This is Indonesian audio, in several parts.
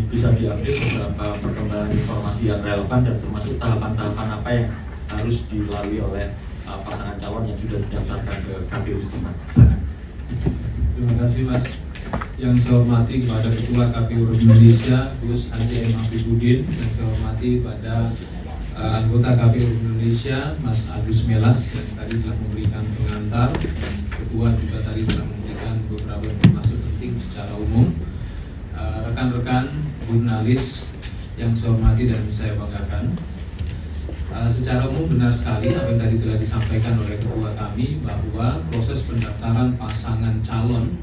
bisa diupdate beberapa perkembangan informasi yang relevan dan termasuk tahapan-tahapan apa yang harus dilalui oleh pasangan calon yang sudah didaftarkan ke KPU setempat. Terima kasih Mas. Yang saya hormati kepada Ketua KPU Indonesia Gus Haji M. Afifuddin, yang saya hormati pada anggota KPU Indonesia Mas Agus Melas yang tadi telah memberikan pengantar, dan Ketua juga tadi telah memberikan beberapa informasi penting secara umum. Rekan-rekan jurnalis yang saya hormati dan saya banggakan, secara umum benar sekali apa yang tadi telah disampaikan oleh Ketua kami bahwa proses pendaftaran pasangan calon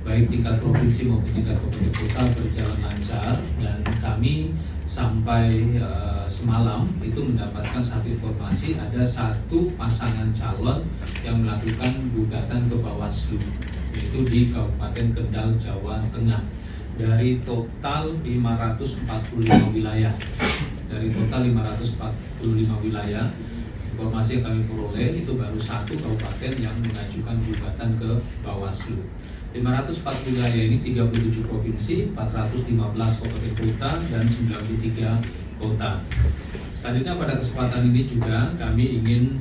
baik tingkat provinsi maupun tingkat kabupaten kota berjalan lancar, dan kami sampai semalam itu mendapatkan satu informasi, ada satu pasangan calon yang melakukan gugatan ke Bawaslu, yaitu di Kabupaten Kendal, Jawa Tengah. Dari total 545 wilayah, dari total 545 wilayah, informasi yang kami peroleh itu baru satu kabupaten yang mengajukan gugatan ke Bawaslu. 540 wilayah ini 37 provinsi, 415 kabupaten kota, dan 93 kota. Selanjutnya pada kesempatan ini juga kami ingin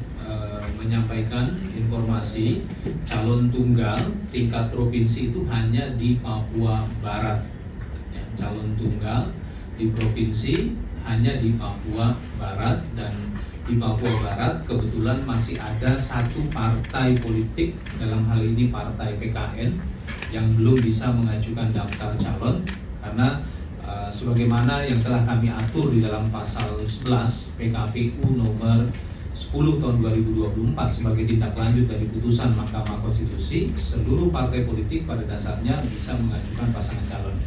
menyampaikan informasi calon tunggal tingkat provinsi itu hanya di Papua Barat. Ya, calon tunggal di provinsi hanya di Papua Barat, dan di Papua Barat kebetulan masih ada satu partai politik, dalam hal ini partai PKN, yang belum bisa mengajukan daftar calon karena sebagaimana yang telah kami atur di dalam pasal 11 PKPU nomor 10 tahun 2024 sebagai tindak lanjut dari putusan Mahkamah Konstitusi, seluruh partai politik pada dasarnya bisa mengajukan pasangan calon.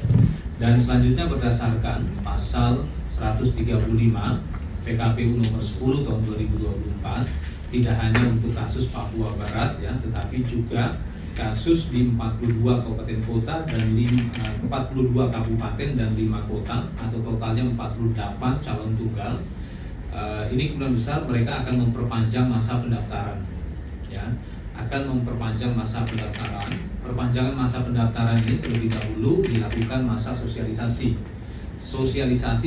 Dan selanjutnya berdasarkan pasal 135 PKPU nomor 10 tahun 2024, tidak hanya untuk kasus Papua Barat ya, tetapi juga kasus di 42 kabupaten kota dan 42 kabupaten dan 5 kota, atau totalnya 48 calon tunggal. Ini kemungkinan besar mereka akan memperpanjang masa pendaftaran, ya, akan memperpanjang masa pendaftaran. Perpanjangan masa pendaftaran ini terlebih dahulu dilakukan masa sosialisasi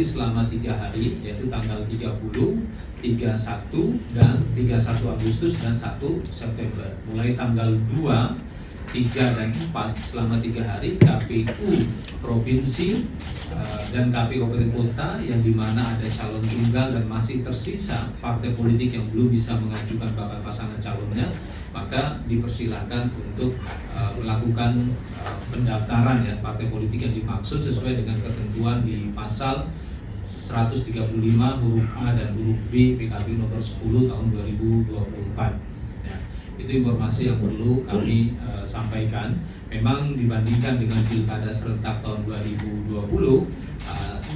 selama 3 hari, yaitu tanggal 30, 31, dan 31 Agustus dan 1 September. Mulai tanggal 2, 3, dan 4 selama 3 hari KPU provinsi dan KPU kabupaten kota yang dimana ada calon tunggal dan masih tersisa partai politik yang belum bisa mengajukan bakal pasangan calonnya, maka dipersilahkan untuk melakukan pendaftaran ya partai politik yang dimaksud sesuai dengan ketentuan di pasal 135 huruf A dan huruf B PKPU nomor 10 tahun 2024. Ya, itu informasi yang perlu kami sampaikan. Memang dibandingkan dengan pilkada serentak tahun 2020,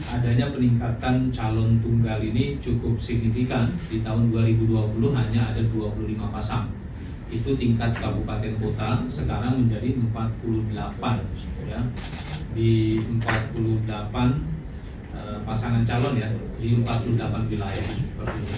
adanya peningkatan calon tunggal ini cukup signifikan. Di tahun 2020 hanya ada 25 pasang. Itu tingkat kabupaten kota, sekarang menjadi 48 ya. Di 48 pasangan calon ya, di 48 wilayah seperti ini.